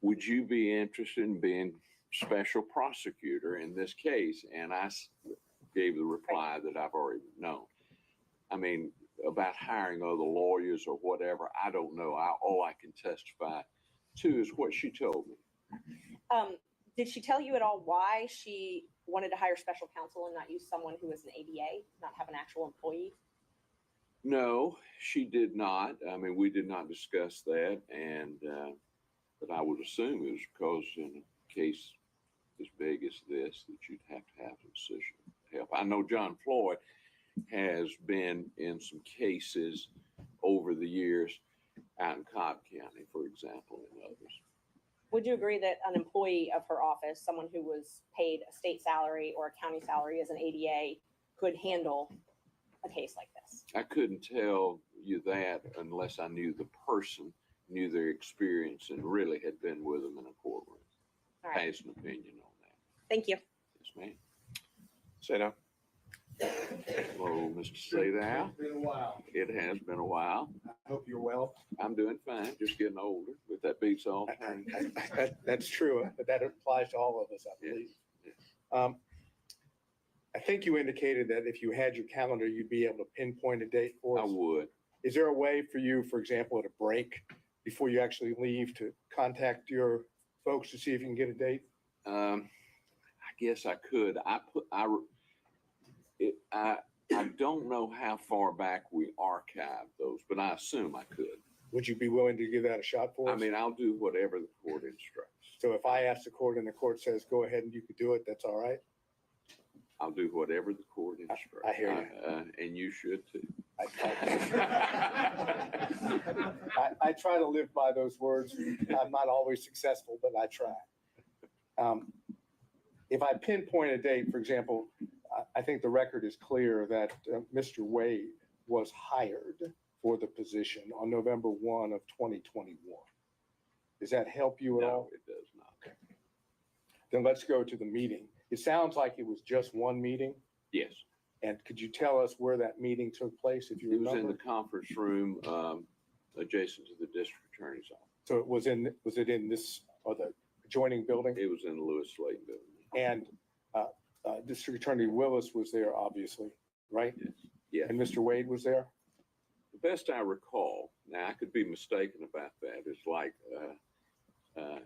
would you be interested in being special prosecutor in this case? And I gave the reply that I've already known. I mean, about hiring other lawyers or whatever, I don't know. All I can testify to is what she told me. Did she tell you at all why she wanted to hire special counsel and not use someone who was an ADA, not have an actual employee? No, she did not. I mean, we did not discuss that, and but I would assume it was because in a case as big as this that you'd have to have a decision help. I know John Floyd has been in some cases over the years out in Cobb County, for example, and others. Would you agree that an employee of her office, someone who was paid a state salary or a county salary as an ADA, could handle a case like this? I couldn't tell you that unless I knew the person, knew their experience, and really had been with them in a courtroom. All right. Has an opinion on that. Thank you. Yes, ma'am. Say no. Hello, Mr. Sadow. It's been a while. It has been a while. I hope you're well. I'm doing fine, just getting older, but that beats all. That's true, but that applies to all of us, I believe. I think you indicated that if you had your calendar, you'd be able to pinpoint a date for us. I would. Is there a way for you, for example, at a break before you actually leave to contact your folks to see if you can get a date? I guess I could. I don't know how far back we archived those, but I assume I could. Would you be willing to give that a shot for us? I mean, I'll do whatever the court instructs. So if I ask the court and the court says, go ahead and you could do it, that's all right? I'll do whatever the court instructs. I hear you. And you should too. I try to live by those words. I'm not always successful, but I try. If I pinpoint a date, for example, I think the record is clear that Mr. Wade was hired for the position on November 1 of 2021. Does that help you at all? No, it does not. Okay. Then let's go to the meeting. It sounds like it was just one meeting. Yes. And could you tell us where that meeting took place, if you It was remember? in the conference room adjacent to the district attorney's office. So was it in this, or the adjoining building? It was in the Lewis Slayton building. And District Attorney Willis was there, obviously, right? Yes. Yeah. And Mr. Wade was there? The best I recall, now I could be mistaken about that, it's like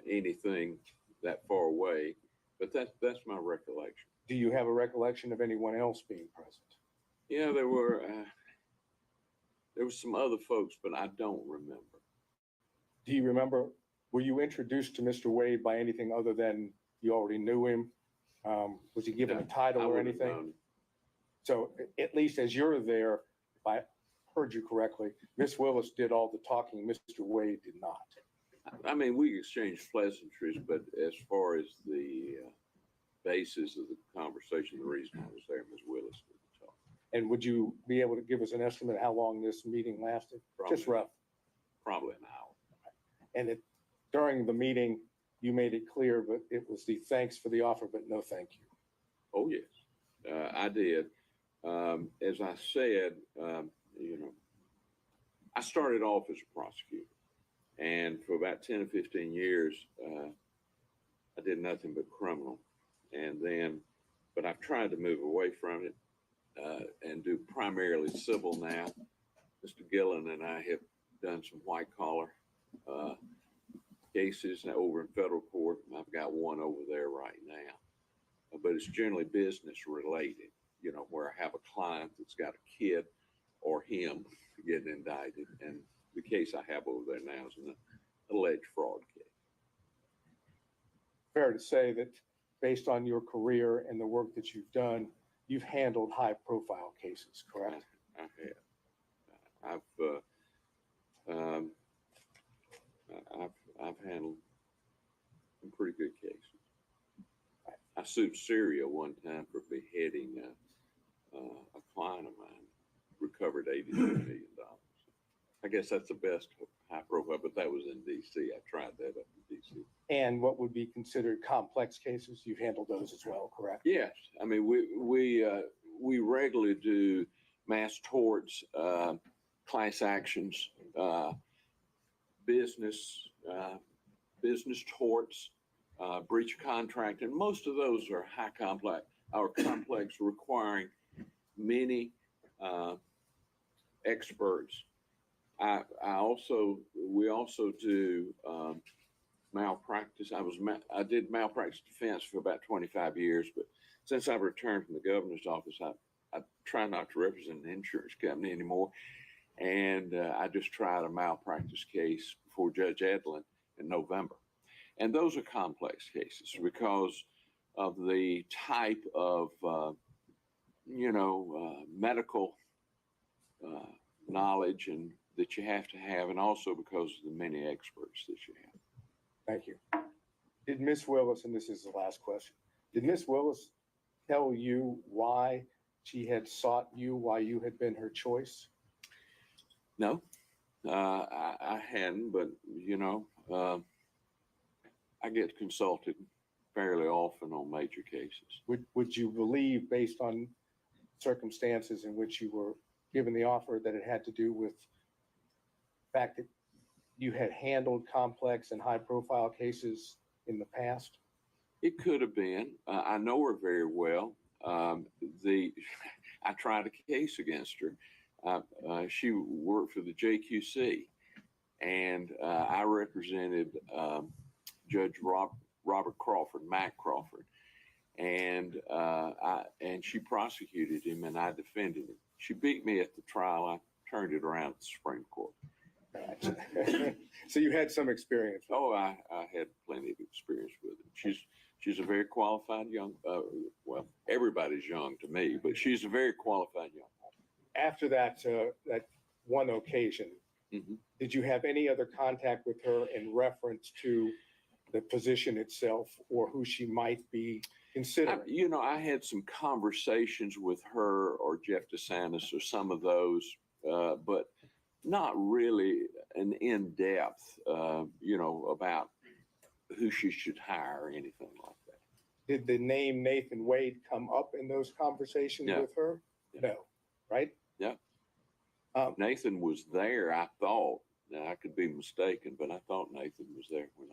anything that far away, but that's my recollection. Do you have a recollection of anyone else being present? Yeah, there were some other folks, but I don't remember. Do you remember, were you introduced to Mr. Wade by anything other than you already knew him? Was he given a title or anything? So at least as you're there, if I heard you correctly, Ms. Willis did all the talking, Mr. Wade did not. I mean, we exchanged pleasantries, but as far as the basis of the conversation, the reason I was there, Ms. Willis did the talk. And would you be able to give us an estimate of how long this meeting lasted? Just rough. Probably an hour. And during the meeting, you made it clear, but it was the thanks for the offer, but no thank you. Oh, yes, I did. As I said, I started off as a prosecutor, and for about 10 or 15 years, I did nothing but criminal. And then, but I've tried to move away from it and do primarily civil now. Mr. Gillen and I have done some white collar cases over in federal court. I've got one over there right now, but it's generally business related, where I have a client that's got a kid or him getting indicted. And the case I have over there now is an alleged fraud case. Fair to say that based on your career and the work that you've done, you've handled high profile cases, correct? I have. I've handled some pretty good cases. I sued Syria one time for beheading a client of mine, recovered $82 million. I guess that's the best high profile, but that was in D.C. I tried that up in D.C. And what would be considered complex cases, you've handled those as well, correct? Yes. I mean, we regularly do mass torts, class actions, business business torts, breach of contract, and most of those are complex, requiring many experts. We also do malpractice. I did malpractice defense for about 25 years, but since I've returned from the governor's office, I try not to represent an insurance company anymore. And I just tried a malpractice case before Judge Edlin in November. And those are complex cases because of the type of, medical knowledge and that you have to have, and also because of the many experts that you have. Thank you. Did Miss Willis, and this is the last question, did Miss Willis tell you why she had sought you, why you had been her choice? No, I hadn't, but I get consulted fairly often on major cases. Would you believe, based on circumstances in which you were given the offer, that it had to do with the fact that you had handled complex and high-profile cases in the past? It could have been. I know her very well. I tried a case against her. She worked for the JQC, and I represented Judge Robert Crawford, Mac Crawford, and she prosecuted him, and I defended him. She beat me at the trial. I turned it around at the Supreme Court. So you had some experience. Oh, I had plenty of experience with it. She's a very qualified young. Well, everybody's young to me, but she's a very qualified young woman. After that one occasion, did you have any other contact with her in reference to the position itself or who she might be considering? I had some conversations with her or Jeff DeSantis or some of those, but not really an in-depth, about who she should hire or anything like that. Did the name Nathan Wade come up in those conversations with her? No, right? Yeah. Nathan was there, I thought. Now, I could be mistaken, but I thought Nathan was there when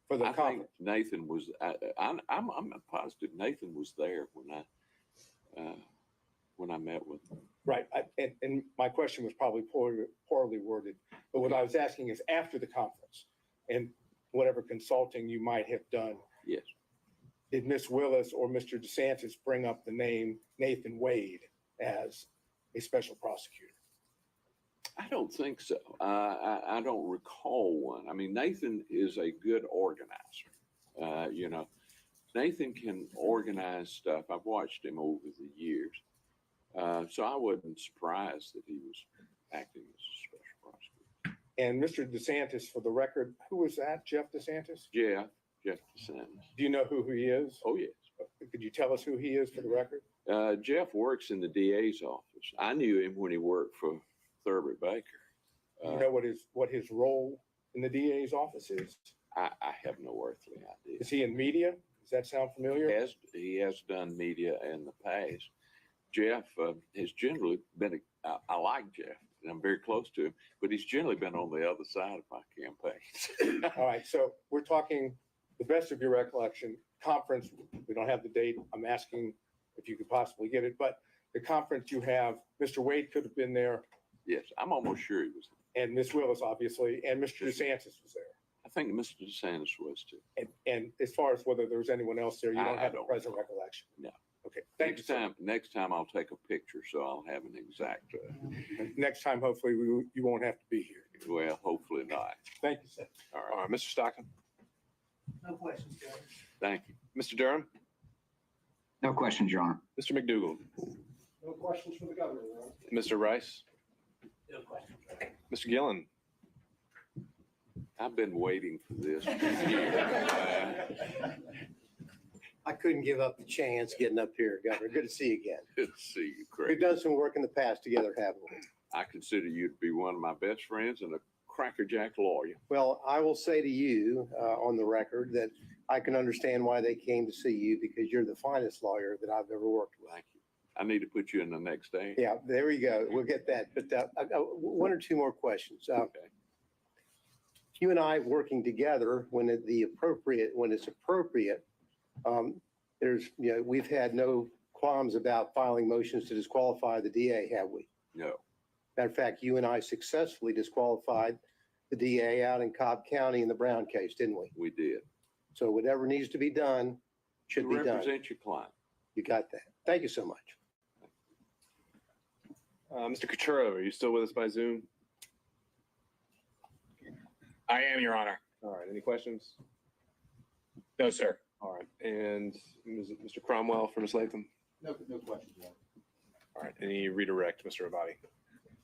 for the conference. Nathan was. I'm positive Nathan was there when I met with him. Right, and my question was probably poorly worded, but what I was asking is after the conference and whatever consulting you might have done. Yes. Did Miss Willis or Mr. DeSantis bring up the name Nathan Wade as a special prosecutor? I don't think so. I don't recall one. I mean, Nathan is a good organizer. Nathan can organize stuff. I've watched him over the years. So I wasn't surprised that he was acting as a special prosecutor. And Mr. DeSantis, for the record, who was that? Jeff DeSantis? Jeff DeSantis. Do you know who he is? Oh, yes. Could you tell us who he is for the record? Jeff works in the DA's office. I knew him when he worked for Thurber Baker. You know what his role in the DA's office is? I have no earthly idea. Is he in media? Does that sound familiar? He has done media in the past. Jeff has generally been, I like Jeff, and I'm very close to him, but he's generally been on the other side of my campaign. All right, so we're talking, the best of your recollection, conference, we don't have the date, I'm asking if you could possibly get it, but the conference you have, Mr. Wade could have been there. Yes, I'm almost sure he was there. And Ms. Willis, obviously, and Mr. DeSantis was there. I think Mr. DeSantis was too. And as far as whether there was anyone else there, you don't have a present recollection? No. Okay, thank you. Next time I'll take a picture so I'll have an exact. Next time, hopefully, you won't have to be here. Well, hopefully not. Thank you, sir. All right, Mr. Stockton. No questions, Judge. Thank you. Mr. Durham. No questions, Your Honor. Mr. McDougall. No questions for the governor, Your Honor. Mr. Rice. No questions, Judge. Mr. Gillen. I've been waiting for this. I couldn't give up the chance getting up here, Governor. Good to see you again. Good to see you, We've Craig. done some work in the past together, haven't we? I consider you to be one of my best friends and a crackerjack lawyer. Well, I will say to you on the record that I can understand why they came to see you because you're the finest lawyer that I've ever worked with. Thank you. I need to put you in the next day. Yeah, there we go. We'll get that. But I got one or two more questions. Okay. you and I working together when it's appropriate, we've had no qualms about filing motions to disqualify the DA, have we? No, Matter of fact, you and I successfully disqualified the DA out in Cobb County in the Brown case, didn't we? we did. So whatever needs to be done should be You done. represent your client. You got that. Thank you so much. Mr. Kachuro, are you still with us by Zoom? I am, Your Honor. All right, any questions? No, sir. All right, and Mr. Cromwell for Ms. Latham? No questions, Your Honor. All right, any redirect, Mr. Abadi?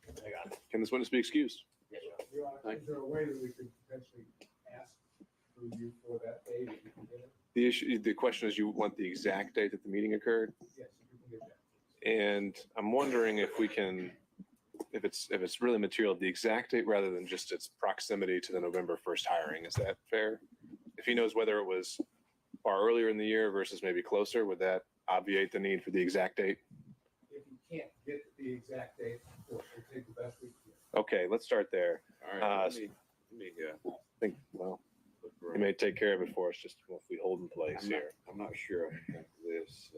I got it. Can this witness be excused? Yes, Your Honor. Your Honor, is there a way that we could potentially ask for you for that date if you can get it? The question is, you want the exact date that the meeting occurred? Yes, if you can get that. And I'm wondering if we can, if it's really material, the exact date rather than just its proximity to the November 1st hiring. Is that fair? If he knows whether it was far earlier in the year versus maybe closer, would that obviate the need for the exact date? If you can't get the exact date, of course, we'll take the best we can. Okay, let's start there. All right, let me I think, well, look you around. may take care of it for us, just if we hold in place I'm not, here. I'm not sure I have this.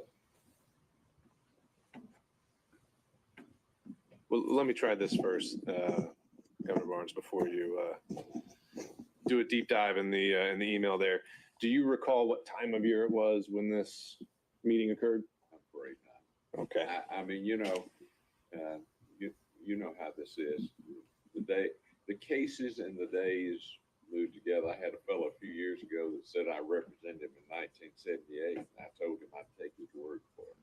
Well, let me try this first, Governor Barnes, before you do a deep dive in the email there. Do you recall what time of year it was when this meeting occurred? I'm afraid not. Okay. I mean, you know how this is. The cases and the days move together. I had a fellow a few years ago that said I represented him in 1978, and I told him I'd take his word for it.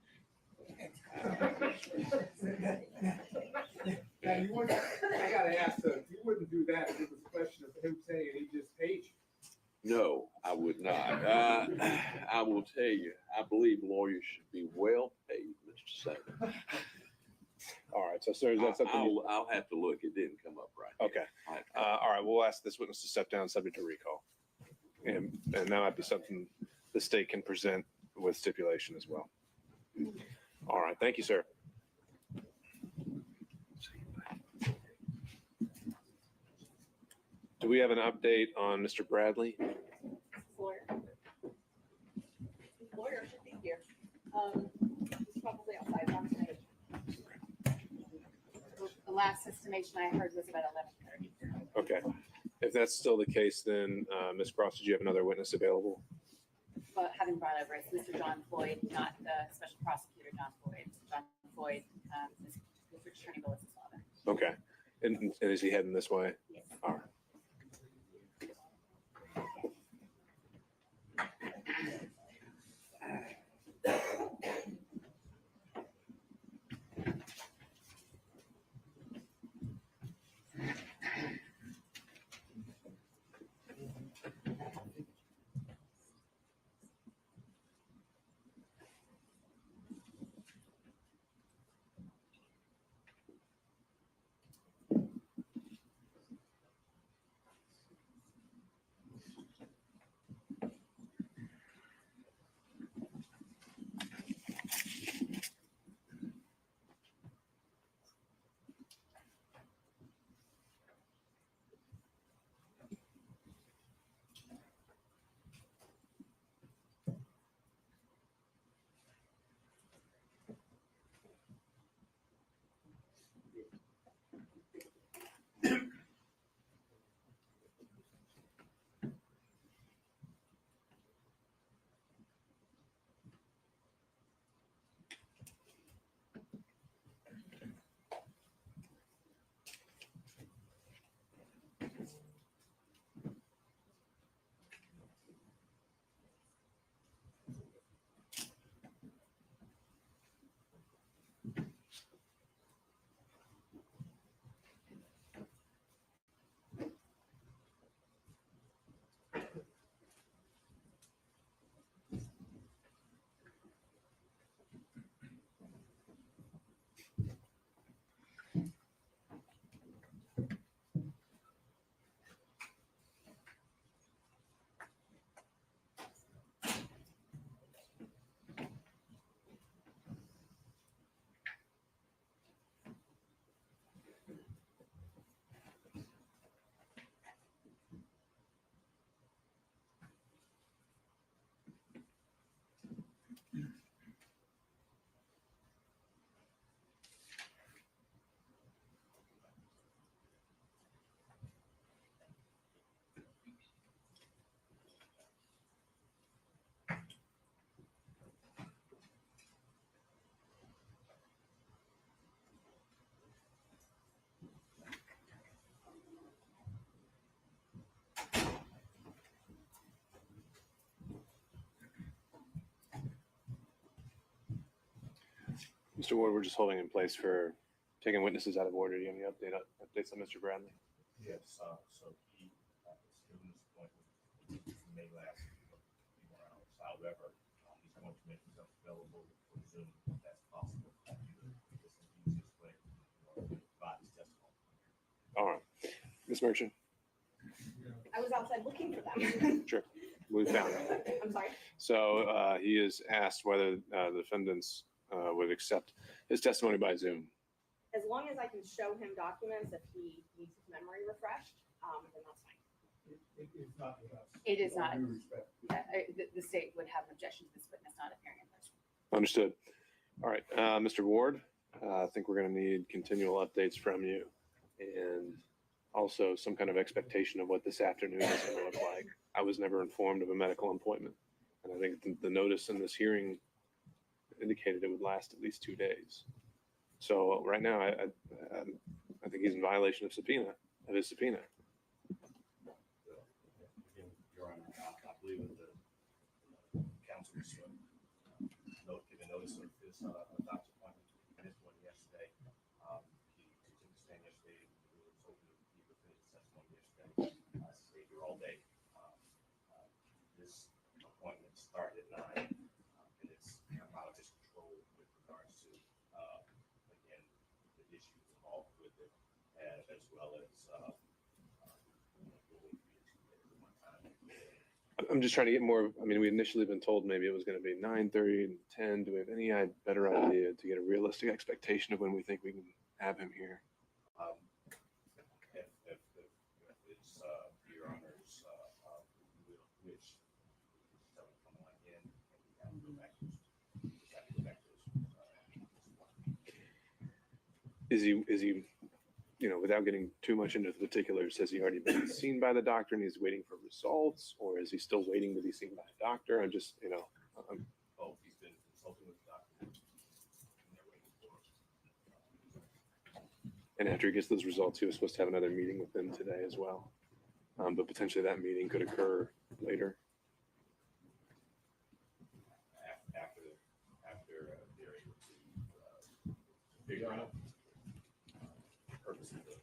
Now, you wouldn't, I gotta ask, you wouldn't do that if it was a question of him saying he just paid you. No, I would not. I will tell you, I believe lawyers should be well paid, Mr. Sager. All right. So, sir, is that something? I'll have to look. It didn't come up right. Okay. All right. We'll ask this witness to step down, subject to recall, and that might be something the state can present with stipulation as well. All right. Thank you, sir. Do we have an update on Mr. Bradley? Lawyer. Lawyer should be here. He's probably outside on stage. The last estimation I heard was about 11:30. Okay. If that's still the case, then Ms. Cross, did you have another witness available? But having brought over, it's Mr. John Floyd, not the special prosecutor, John Floyd. John Floyd, District Attorney Willis's father. Okay. And is he heading this way? Yes. All right. Mr. Ward, we're just holding in place for taking witnesses out of order. Do you have any updates on Mr. Bradley? Yes, so he, student's appointment may last a few more hours. However, he's going to make himself available for Zoom if that's possible. It's the easiest way to provide his testimony. All right. Ms. Merchant? I was outside looking for them. Sure. We found it. I'm sorry. So he is asked whether the defendants would accept his testimony by Zoom. As long as I can show him documents if he needs his memory refreshed, then that's fine. It is not with us. It is All not. due respect. The state would have an objection to this witness not appearing in person. Understood. All right, Mr. Ward, I think we're going to need continual updates from you and also some kind of expectation of what this afternoon is going to look like. I was never informed of a medical appointment, and I think the notice in this hearing indicated it would last at least 2 days. So right now, I think he's in violation of his subpoena. Again, Your Honor, I believe that the counselor's given notice of his doctor's appointment and his one yesterday. He took the stand yesterday. We were told that he would finish his testimony yesterday. I stayed here all day. This appointment started at 9, and it's out of his control with regards to, again, the issues involved with it, as well as I'm just trying to get more. I mean, we initially been told maybe it was going to be 9:30 and 10. Do we have any better idea to get a realistic expectation of when we think we can have him here? If it's Your Honor's wish, tell him to come on in and we have to go back to Is he, without getting too much into the particulars, has he already been seen by the doctor and he's waiting for results, or is he still waiting to be seen by a doctor? I'm just, he's been consulting with the doctor. And they're waiting for and after he gets those results, he was supposed to have another meeting with them today as well. But potentially that meeting could occur later. after they're able to figure out the purpose of the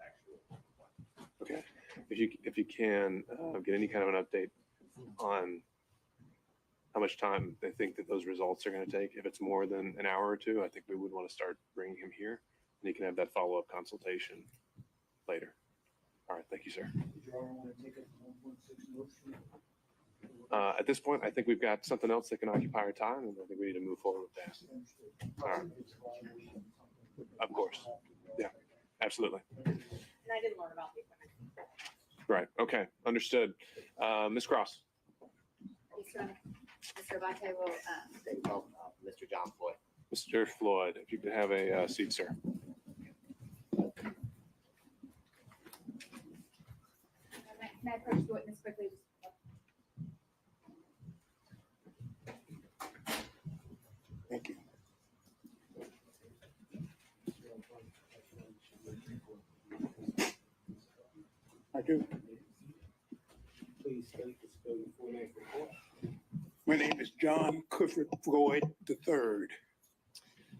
actual appointment. Okay. If you can get any kind of an update on how much time they think that those results are going to take. If it's more than an hour or two, I think we would want to start bringing him here, and he can have that follow-up consultation later. All right, thank you, sir. Did you all want to take a 1.6 motion? At this point, I think we've got something else that can occupy our time, and I think we need to move forward with that. All right. Of course. Yeah, absolutely. And I didn't learn about the equipment. Right. Okay. Understood. Ms. Cross. Yes, Your Honor. Mr. Abate will, Mr. John Floyd. Mr. Floyd, if you could have a seat, sir. may I approach the witness quickly? Thank you. I do. Please state the spell your full name for the court. My name is John Clifford Floyd III.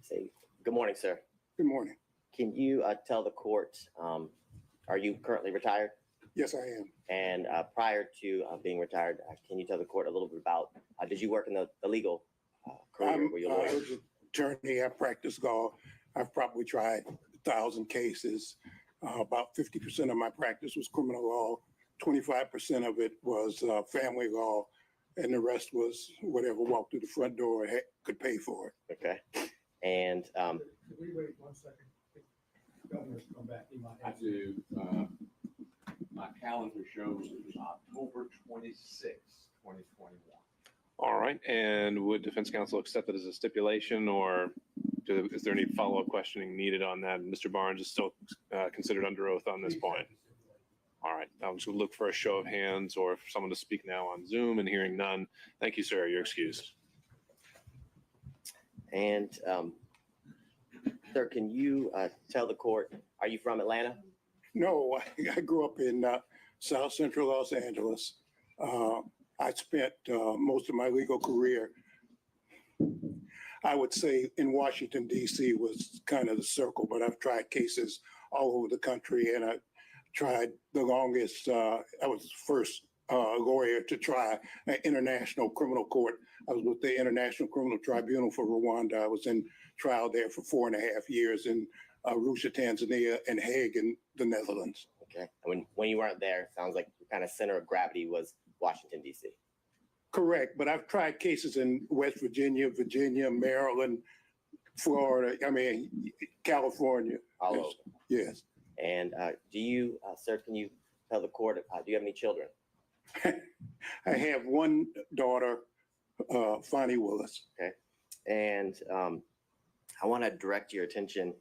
Say, good morning, sir. Good morning. Can you tell the court, are you currently retired? Yes, I am. And prior to being retired, can you tell the court a little bit about, did you work in the legal career? Were you a I lawyer? was an attorney. I practiced law. I've probably tried 1,000 cases. About 50% of my practice was criminal law. 25% of it was family law. And the rest was whatever walked through the front door could pay for it. Okay. And Can we wait 1 second? Governor's come back. He might I have- do. My calendar shows it was October 26, 2021. All right. And would defense counsel accept it as a stipulation, or is there any follow-up questioning needed on that? Mr. Barnes is still considered under oath on this point. All right. I'll just look for a show of hands or for someone to speak now on Zoom, and hearing none. Thank you, sir. You're excused. And sir, can you tell the court, are you from Atlanta? No, I grew up in South Central Los Angeles. I spent most of my legal career. I would say in Washington, D.C. was kind of the circle, but I've tried cases all over the country, and I tried the longest. I was the first lawyer to try an international criminal court. I was with the International Criminal Tribunal for Rwanda. I was in trial there for 4.5 years in Arusha, Tanzania, and Hague in the Netherlands. Okay. And when you weren't there, it sounds like your kind of center of gravity was Washington, D.C. Correct, but I've tried cases in West Virginia, Maryland, Florida, California. All Yes. over. Yes. And do you, sir, can you tell the court, do you have any children? I have one daughter, Fani WIllis. And I want to direct your attention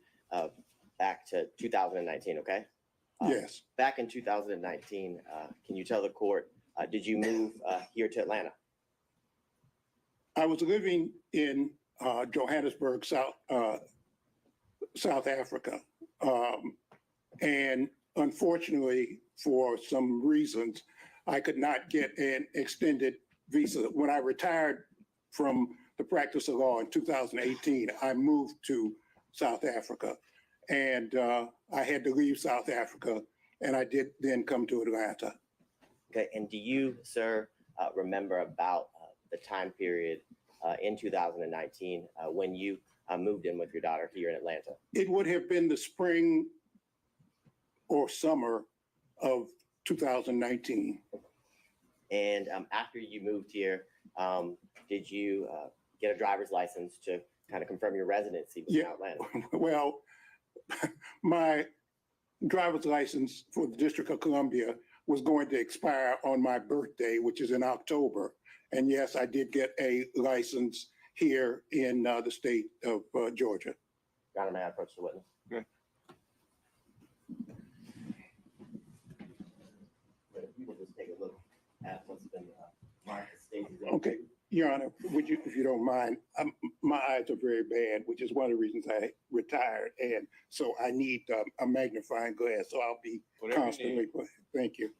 back to 2019, okay? Yes. Back in 2019, can you tell the court, did you move here to Atlanta? I was living in Johannesburg, South Africa. And unfortunately, for some reasons, I could not get an extended visa. When I retired from the practice of law in 2018, I moved to South Africa. And I had to leave South Africa, and I did then come to Atlanta. Okay, and do you, sir, remember about the time period in 2019 when you moved in with your daughter here in Atlanta? It would have been the spring or summer of 2019. And after you moved here, did you get a driver's license to kind of confirm your residency in Atlanta? Well, my driver's license for the District of Columbia was going to expire on my birthday, which is in October. And yes, I did get a license here in the state of Georgia. Your Honor, may I approach the witness? Okay. We'll just take a look at what's been marked as stages. Okay, Your Honor, would you, if you don't mind, my eyes are very bad, which is one of the reasons I retired. And so I need a magnifying glass, so I'll be Whatever you constantly, thank you.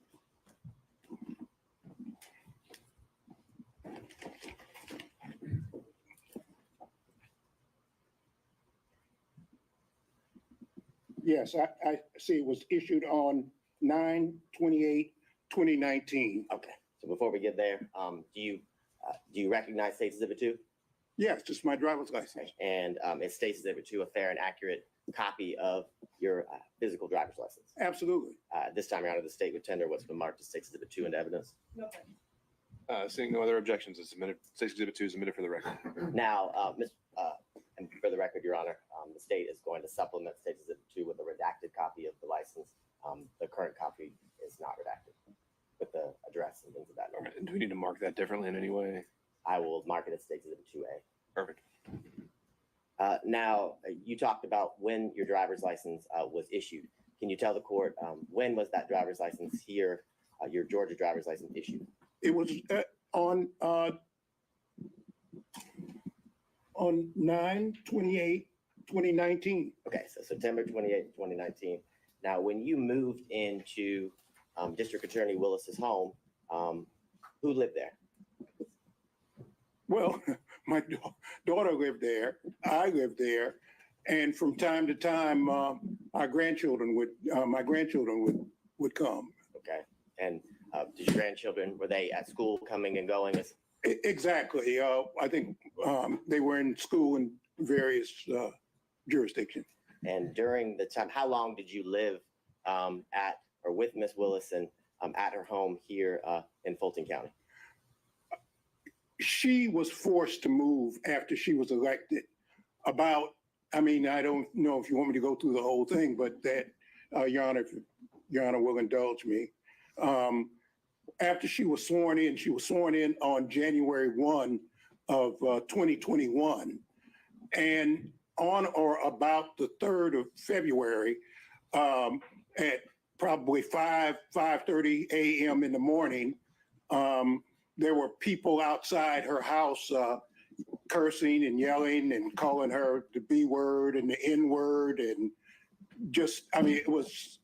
Yes, I see it was issued on 9/28/2019. Okay, so before we get there, do you recognize State's Exhibit 2? Yes, just my driver's license. And is State's Exhibit 2 a fair and accurate copy of your physical driver's license? Absolutely. This time, Your Honor, the state would tender what's been marked as State's Exhibit 2 into evidence. Seeing no other objections, it's submitted. State's Exhibit 2 is submitted for the record. Now, and for the record, Your Honor, the state is going to supplement State's Exhibit 2 with a redacted copy of the license. The current copy is not redacted with the address and things of that All nature. right. And do we need to mark that differently in any way? I will mark it as State's Exhibit 2A. Perfect. Now, you talked about when your driver's license was issued. Can you tell the court when was that driver's license here, your Georgia driver's license issued? It was on 9/28/2019. Okay, so September 28, 2019. Now, when you moved into District Attorney Willis's home, who lived there? Well, my daughter lived there. I lived there, and from time to time, my grandchildren would come. Okay, and did your grandchildren, were they at school coming and going? Exactly. I think they were in school in various jurisdictions. And during the time, how long did you live at or with Miss Willis and at her home here in Fulton County? She was forced to move after she was elected. I don't know if you want me to go through the whole thing, but that, Your Honor, if Your Honor will indulge me. After she was sworn in on January 1 of 2021. And on or about the 3rd of February, at probably 5:30 a.m. in the morning, there were people outside her house cursing and yelling and calling her the B word and the N word. And just, it was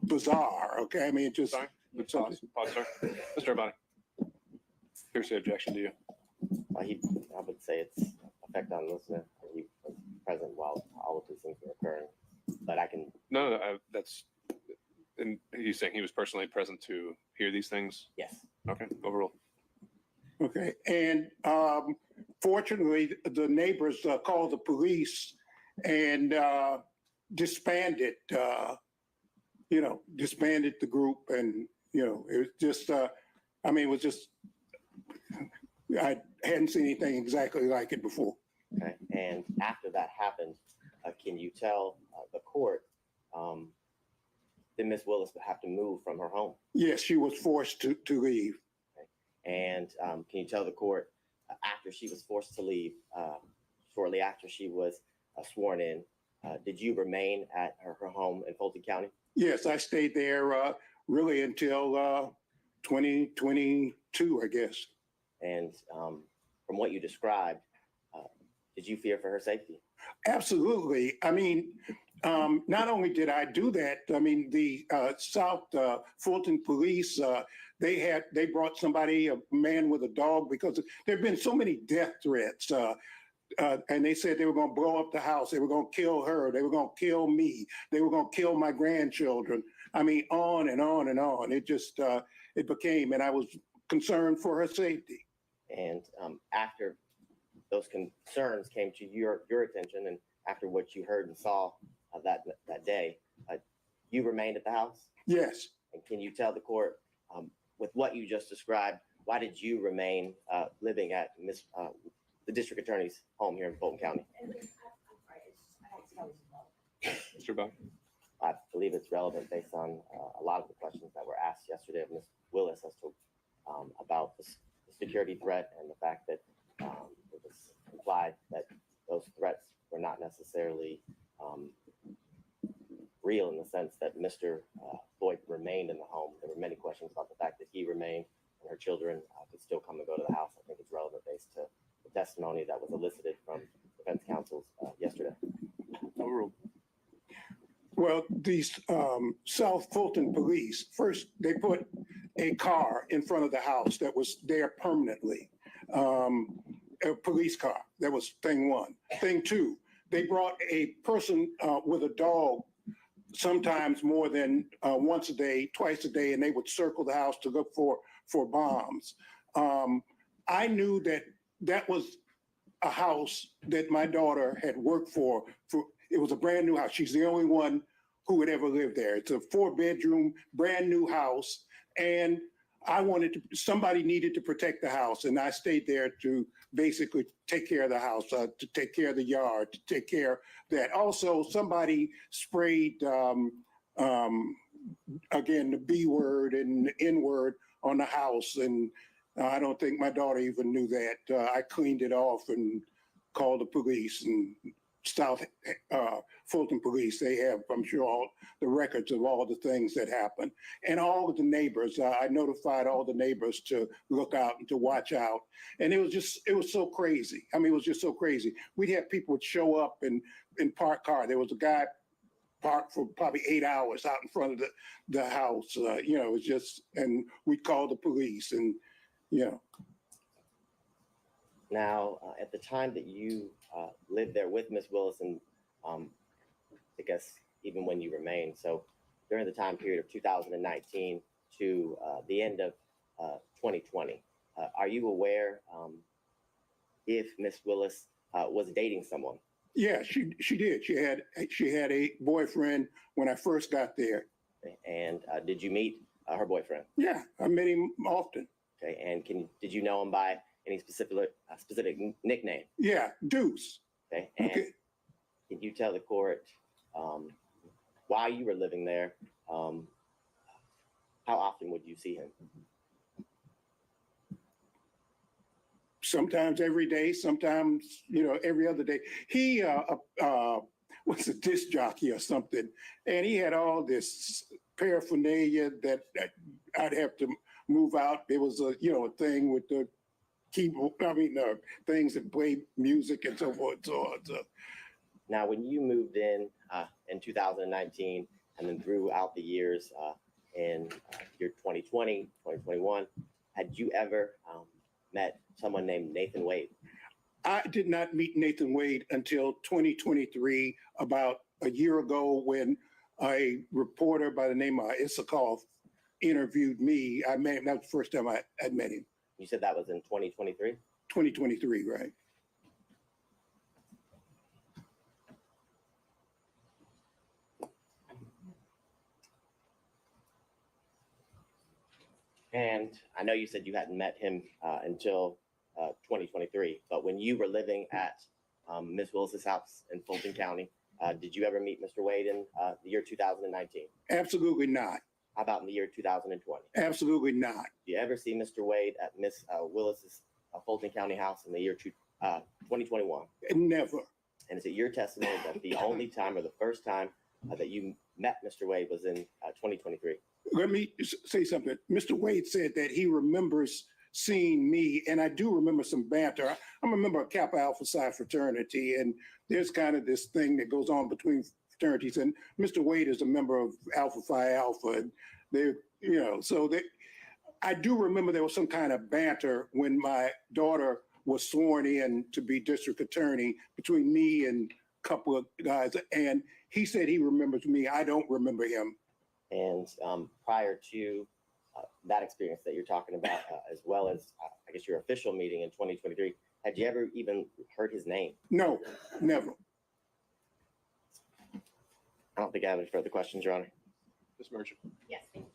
bizarre. Okay. It just. Sorry. Pause, sir. Mr. Urbani. Here's the objection to you. I would say it's a effect on the listener. He was present while all of these things were occurring, but I can, No, that's, and he's saying he was personally present to hear these things? yes. Okay, overruled. Okay, and fortunately, the neighbors called the police and disbanded, disbanded the group, and it was just, it was just, I hadn't seen anything exactly like it before. Okay, and after that happened, can you tell the court that Ms. Willis would have to move from her home? Yes, she was forced to leave. And can you tell the court after she was forced to leave, shortly after she was sworn in, did you remain at her home in Fulton County? Yes, I stayed there really until 2022, I guess. And from what you described, did you fear for her safety? Absolutely. I mean, not only did I do that, I mean, the South Fulton police, they brought somebody, a man with a dog, because there have been so many death threats. And they said they were going to blow up the house. They were going to kill her. They were going to kill me. They were going to kill my grandchildren. I mean, on and on and on. It just, it became, and I was concerned for her safety. And after those concerns came to your attention, and after what you heard and saw that day, you remained at the house? Yes. And can you tell the court, with what you just described, why did you remain living at the district attorney's home here in Fulton County? Mr. Bach? I believe it's relevant based on a lot of the questions that were asked yesterday of Ms. Willis as to about the security threat and the fact that it was implied that those threats were not necessarily real, in the sense that Mr. Floyd remained in the home. There were many questions about the fact that he remained and her children could still come and go to the house. I think it's relevant based to the testimony that was elicited from defense counsels yesterday. Overruled. Well, these South Fulton police, first, they put a car in front of the house that was there permanently, a police car. That was thing one. Thing two, they brought a person with a dog, sometimes more than once a day, twice a day, and they would circle the house to look for bombs. I knew that was a house that my daughter had worked for. It was a brand new house. She's the only one who would ever live there. It's a 4-bedroom, brand new house. And somebody needed to protect the house. And I stayed there to basically take care of the house, to take care of the yard, to take care of that. Also, somebody sprayed, again, the B word and the N word on the house. And I don't think my daughter even knew that. I cleaned it off and called the police, and South Fulton police, they have, I'm sure, all the records of all the things that happened. And all of the neighbors, I notified all the neighbors to look out and to watch out. And it was so crazy. I mean, it was just so crazy. We'd have people would show up and park car. There was a guy parked for probably 8 hours out in front of the house. It was just, and we'd call the police, and, Now, at the time that you lived there with Ms. Willis, and I guess even when you remained, so during the time period of 2019 to the end of 2020, are you aware if Ms. Willis was dating someone? Yeah, she did. She had a boyfriend when I first got there. And did you meet her boyfriend? Yeah, I met him often. Okay, and did you know him by any specific nickname? Yeah, Deuce. Okay, and can you tell the court while you were living there, how often would you see him? Sometimes every day, sometimes, every other day. He was a disc jockey or something, and he had all this paraphernalia that I'd have to move out. There was a thing with the keyboard, things that play music and so forth. So now, when you moved in 2019, and then throughout the years in year 2020, 2021, had you ever met someone named Nathan Wade? I did not meet Nathan Wade until 2023, about a year ago, when a reporter by the name of Issakoff interviewed me. I met him. That was the first time I met him. You said that was in 2023? 2023, right? And I know you said you hadn't met him until 2023, but when you were living at Ms. Willis's house in Fulton County, did you ever meet Mr. Wade in the year 2019? Absolutely not. How about in the year 2020? Absolutely not. Did you ever see Mr. Wade at Ms. Willis's Fulton County house in the year 2021? Never. And is it your testimony that the only time or the first time that you met Mr. Wade was in 2023? Let me say something. Mr. Wade said that he remembers seeing me, and I do remember some banter. I'm a member of Kappa Alpha Psi fraternity, and there's kind of this thing that goes on between fraternities. And Mr. Wade is a member of Alpha Phi Alpha, and they, I do remember there was some kind of banter when my daughter was sworn in to be district attorney between me and a couple of guys, and he said he remembers me. I don't remember him. And prior to that experience that you're talking about, as well as, I guess, your official meeting in 2023, had you ever even heard his name? No, never. I don't think I have any further questions, Your Honor. Ms. Merchant. Yes, thank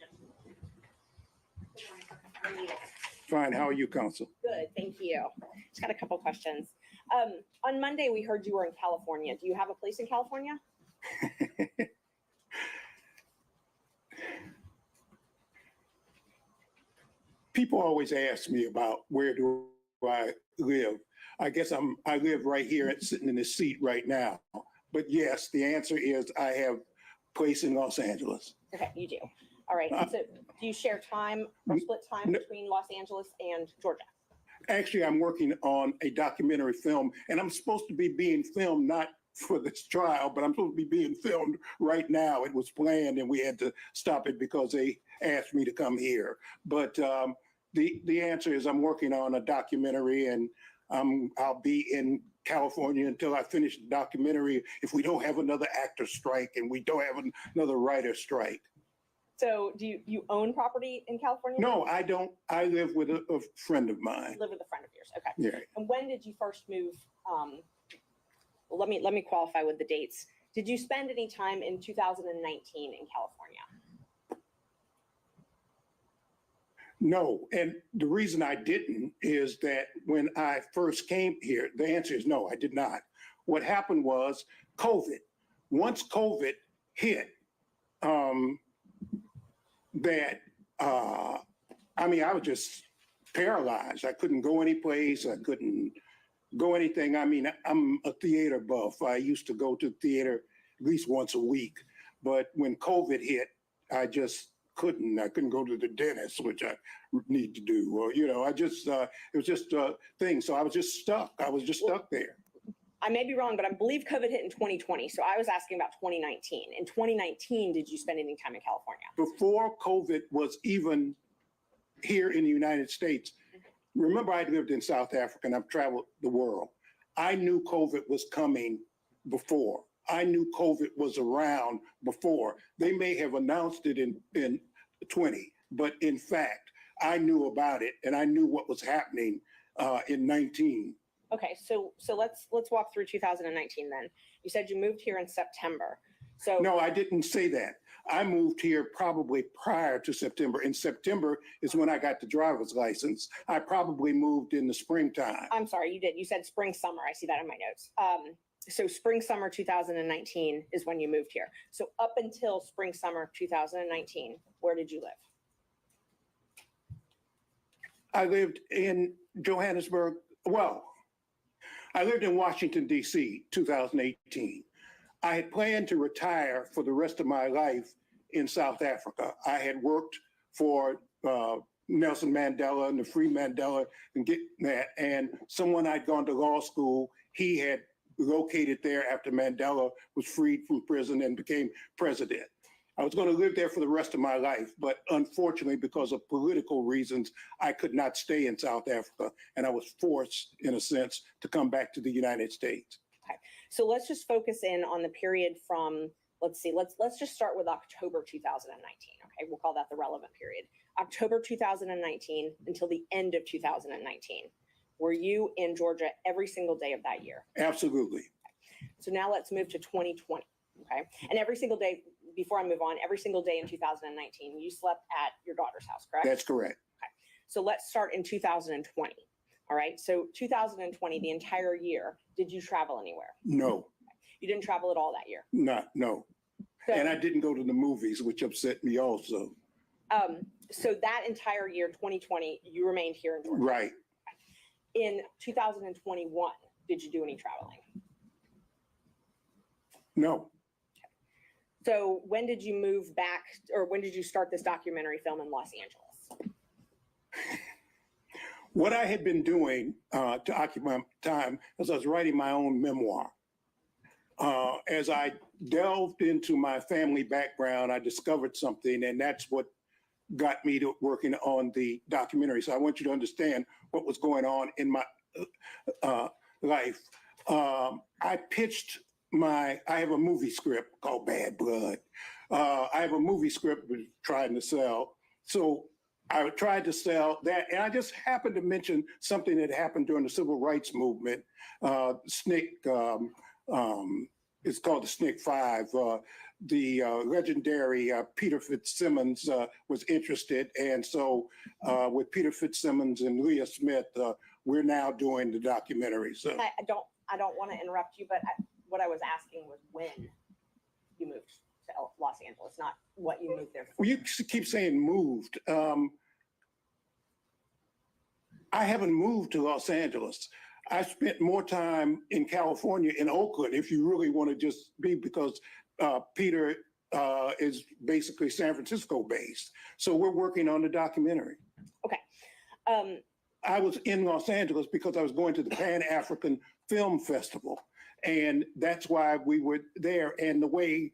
you. Fine. How are you, counsel? Good, thank you. Just got a couple questions. On Monday, we heard you were in California. Do you have a place in California? People always ask me about where do I live. I guess I live right here sitting in this seat right now. But yes, the answer is I have a place in Los Angeles. Okay, you do. All right. So do you share time or split time between Los Angeles and Georgia? Actually, I'm working on a documentary film, and I'm supposed to be being filmed not for this trial, but I'm supposed to be being filmed right now. It was planned, and we had to stop it because they asked me to come here. But the answer is I'm working on a documentary, and I'll be in California until I finish the documentary if we don't have another actor strike and we don't have another writer strike. So do you own property in California? No, I don't. I live with a friend of mine. Live with a friend of yours. Okay. Yeah. And when did you first move? Well, let me qualify with the dates. Did you spend any time in 2019 in California? No, and the reason I didn't is that when I first came here, the answer is no, I did not. What happened was COVID. Once COVID hit, I was just paralyzed. I couldn't go any place. I couldn't go anything. I mean, I'm a theater buff. I used to go to theater at least once a week. But when COVID hit, I just couldn't. I couldn't go to the dentist, which I need to do. Or, it was just a thing. So I was just stuck. I was just stuck there. I may be wrong, but I believe COVID hit in 2020. So I was asking about 2019. In 2019, did you spend any time in California? Before COVID was even here in the United States, remember I lived in South Africa and I've traveled the world. I knew COVID was coming before. I knew COVID was around before. They may have announced it in 20, but in fact, I knew about it and I knew what was happening in 19. Okay, so let's walk through 2019 then. You said you moved here in September. So no, I didn't say that. I moved here probably prior to September. In September is when I got the driver's license. I probably moved in the springtime. I'm sorry, you did. You said spring, summer. I see that in my notes. So spring, summer 2019 is when you moved here. So up until spring, summer 2019, where did you live? I lived in Johannesburg. Well, I lived in Washington, D.C., 2018. I had planned to retire for the rest of my life in South Africa. I had worked for Nelson Mandela and the Free Mandela and get that. And someone I'd gone to law school, he had located there after Mandela was freed from prison and became president. I was going to live there for the rest of my life, but unfortunately, because of political reasons, I could not stay in South Africa, and I was forced, in a sense, to come back to the United States. Okay. So let's just focus in on the period from, let's just start with October 2019. Okay, we'll call that the relevant period. October 2019 until the end of 2019. Were you in Georgia every single day of that year? Absolutely. So now let's move to 2020. Okay. And every single day, before I move on, every single day in 2019, you slept at your daughter's house, correct? That's correct. Okay. So let's start in 2020. All right. So 2020, the entire year, did you travel anywhere? No, You didn't travel at all that year. no. So, And I didn't go to the movies, which upset me also. so that entire year, 2020, you remained here in Georgia. Right. In 2021, did you do any traveling? No. So when did you move back, or when did you start this documentary film in Los Angeles? What I had been doing to occupy my time is I was writing my own memoir. As I delved into my family background, I discovered something, and that's what got me to working on the documentary. So I want you to understand what was going on in my life. I pitched I have a movie script called Bad Blood. I have a movie script we're trying to sell. So I tried to sell that, and I just happened to mention something that happened during the civil rights movement. SNCC, it's called the SNCC 5. The legendary Peter Fitzsimmons was interested, and so with Peter Fitzsimmons and Leah Smith, we're now doing the documentary. So I don't want to interrupt you, but what I was asking was when you moved to Los Angeles, not what you moved there for. well, you keep saying moved. I haven't moved to Los Angeles. I spent more time in California, in Oakland, if you really want to just be, because Peter is basically San Francisco based. So we're working on the documentary. Okay. I was in Los Angeles because I was going to the Pan-African Film Festival. And that's why we were there. And the way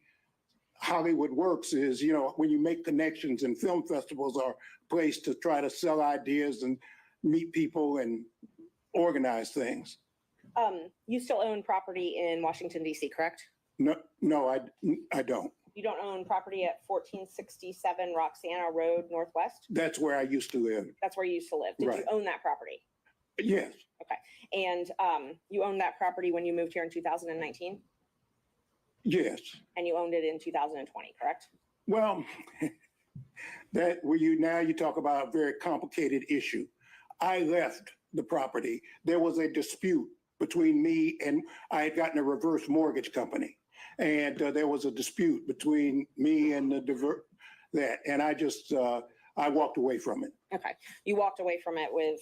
Hollywood works is, you know, when you make connections, and film festivals are a place to try to sell ideas and meet people and organize things. You still own property in Washington, D.C., correct? No, I don't. You don't own property at 1467 Roxana Road Northwest? That's where I used to live. That's where you used to live. Did you Right. own that property? Yes, Okay. And you owned that property when you moved here in 2019? yes. And you owned it in 2020, correct? Well, you talk about a very complicated issue. I left the property. There was a dispute between me, and I had gotten a reverse mortgage company. And there was a dispute between me and and I just, I walked away from it. Okay. You walked away from it with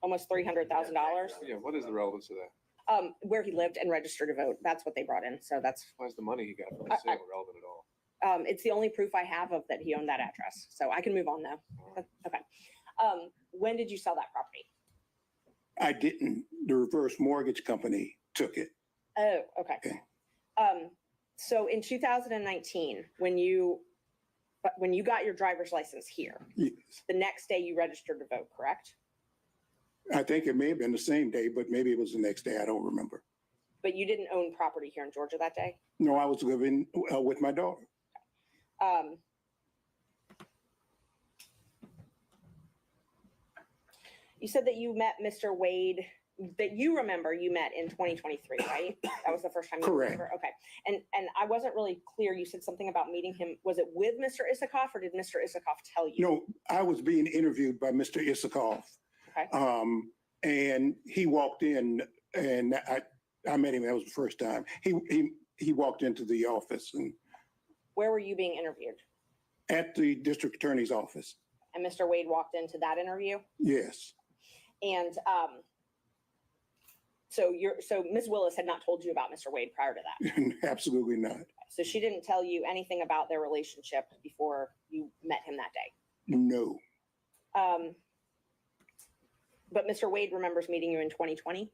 almost $300,000? Yeah, what is the relevance of that? Where he lived and registered to vote. That's what they brought in. So that's, Why is the money he got from the sale relevant at all? it's the only proof I have of that he owned that address. So I can move on though. Okay. When did you sell that property? I didn't. The reverse mortgage company took it. Oh, okay. Okay. So in 2019, when you got your driver's license here, Yes. the next day you registered to vote, correct? I think it may have been the same day, but maybe it was the next day. I don't remember. But you didn't own property here in Georgia that day? No, I was living with my daughter. You said that you met Mr. Wade, that you remember you met in 2023, right? That was the first time you Correct. remember? Okay. And I wasn't really clear. You said something about meeting him. Was it with Mr. Isikoff, or did Mr. Isikoff tell you? No, I was being interviewed by Mr. Isikoff. Okay. And he walked in, and I met him. That was the first time. He walked into the office and Where were you being interviewed? at the district attorney's office. And Mr. Wade walked into that interview? Yes. And so Ms. Willis had not told you about Mr. Wade prior to that. Absolutely not. So she didn't tell you anything about their relationship before you met him that day. No. But Mr. Wade remembers meeting you in 2020.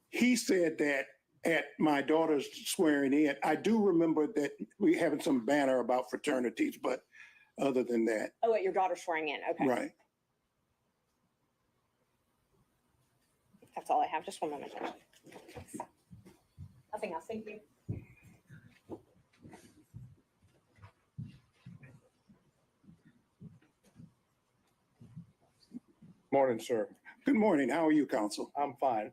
He said that at my daughter's swearing in. I do remember that we having some banner about fraternities, but other than that, Oh, at your daughter swearing in. Okay. right. That's all I have. Just one moment. Judge. Nothing else. Thank you. Morning, sir. Good morning. How are you, counsel? I'm fine.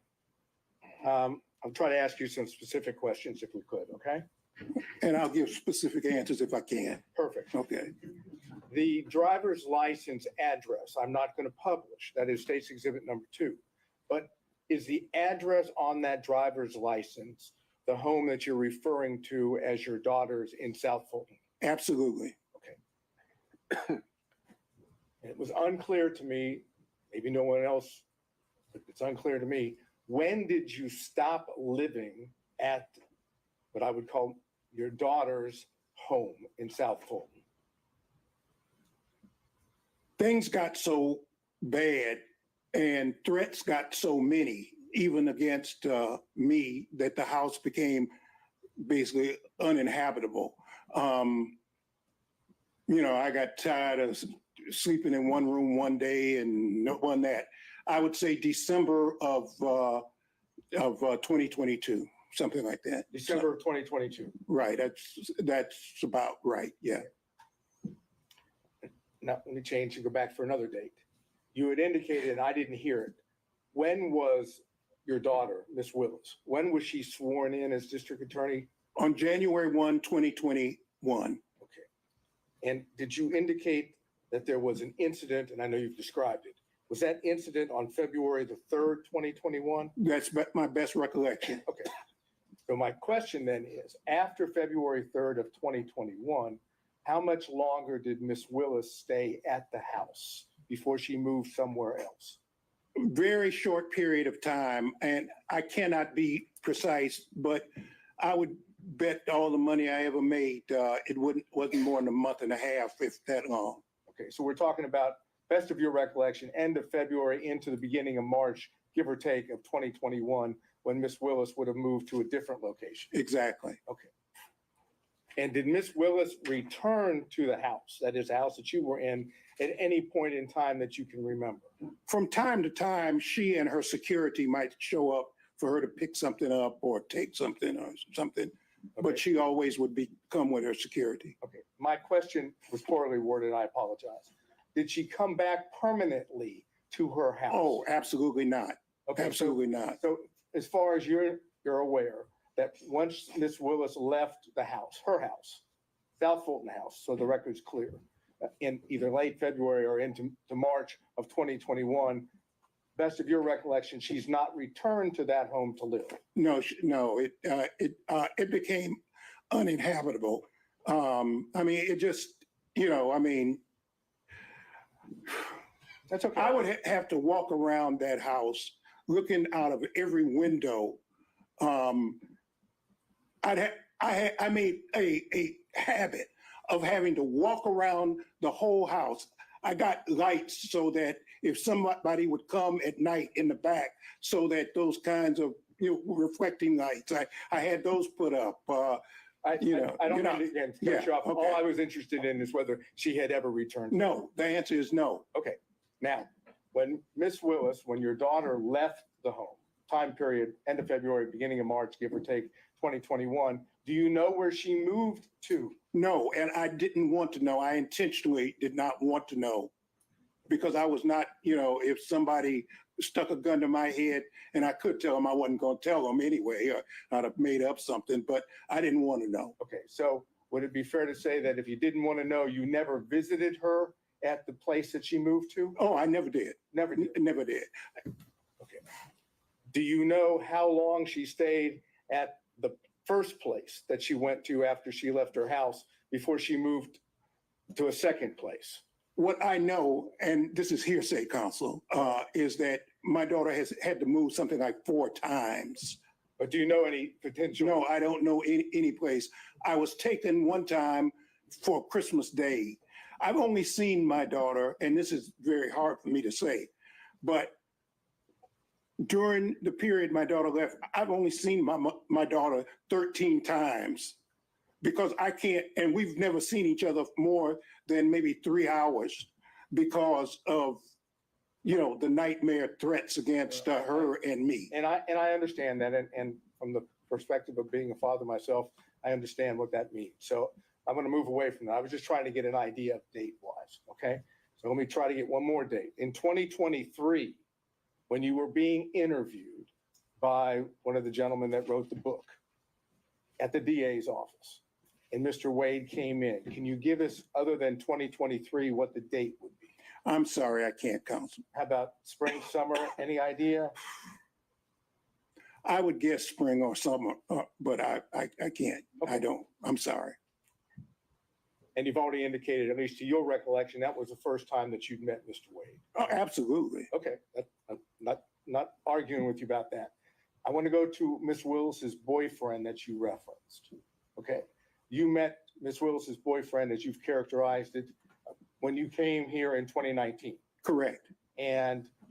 I'll try to ask you some specific questions if we could, okay? And I'll give specific answers if I can. Perfect. Okay. The driver's license address, I'm not going to publish. That is State's Exhibit number 2. But is the address on that driver's license the home that you're referring to as your daughter's in South Fulton? Absolutely. It was unclear to me, maybe no one else, but it's unclear to me. When did you stop living at what I would call your daughter's home in South Fulton? Things got so bad and threats got so many, even against me, that the house became basically uninhabitable. I got tired of sleeping in one room one day and no one that. I would say December of 2022, something like that. December of 2022. Right. That's about right. Yeah. Now, let me change and go back for another date. You had indicated, and I didn't hear it. When was your daughter, Miss Willis, when was she sworn in as district attorney? On January 1, 2021. Okay. And did you indicate that there was an incident, and I know you've described it, was that incident on February the 3rd, 2021? That's my best recollection. Okay. So my question then is, after February 3rd of 2021, how much longer did Miss Willis stay at the house before she moved somewhere else? Very short period of time, and I cannot be precise, but I would bet all the money I ever made, it wasn't more than a month and a half, if that long. Okay, so we're talking about, best of your recollection, end of February into the beginning of March, give or take, of 2021, when Miss Willis would have moved to a different location. Exactly. Okay. And did Miss Willis return to the house, that is the house that you were in, at any point in time that you can remember? From time to time, she and her security might show up for her to pick something up or take something or something, but she always would come with her security. Okay, my question was poorly worded, I apologize. Did she come back permanently to her house? Oh, absolutely not. Okay, Absolutely not. So as far as you're aware, that once Miss Willis left the house, her house, South Fulton House, so the record's clear, in either late February or into March of 2021, best of your recollection, she's not returned to that home to live. No, it became uninhabitable. It just, that's okay. I would have to walk around that house looking out of every window. I made a habit of having to walk around the whole house. I got lights so that if somebody would come at night in the back, so that those kinds of reflecting lights, I had those put up. I don't mean to again cut you off. Okay. All I was interested in is whether she had ever returned. No, the answer is no. Okay. Now, when Miss Willis, when your daughter left the home, time period, end of February, beginning of March, give or take 2021, do you know where she moved to? No, and I didn't want to know. I intentionally did not want to know because I was not, if somebody stuck a gun to my head and I could tell them, I wasn't going to tell them anyway, or I'd have made up something, but I didn't want to know. Okay, so would it be fair to say that if you didn't want to know, you never visited her at the place that she moved to? Oh, I never did. Never did. Never did. Okay. Do you know how long she stayed at the first place that she went to after she left her house before she moved to a second place? What I know, and this is hearsay, counsel, is that my daughter has had to move something like 4 times. But do you know any potential? No, I don't know any place. I was taken one time for Christmas Day. I've only seen my daughter, and this is very hard for me to say, but During the period my daughter left, I've only seen my daughter 13 times because I can't, and we've never seen each other more than maybe 3 hours because of, the nightmare threats against her and me. And I understand that, and from the perspective of being a father myself, I understand what that means. So I'm going to move away from that. I was just trying to get an idea of date-wise, okay? So let me try to get one more date. In 2023, when you were being interviewed by one of the gentlemen that wrote the book at the DA's office, and Mr. Wade came in, can you give us, other than 2023, what the date would be? I'm sorry, I can't, Counsel. How about spring, summer, any idea? I would guess spring or summer, but I can't. I don't. I'm sorry. And you've already indicated, at least to your recollection, that was the first time that you'd met Mr. Wade. Oh, absolutely. Okay, I'm not arguing with you about that. I want to go to Miss Willis's boyfriend that you referenced. Okay, you met Miss Willis's boyfriend, as you've characterized it, when you came here in 2019. Correct. And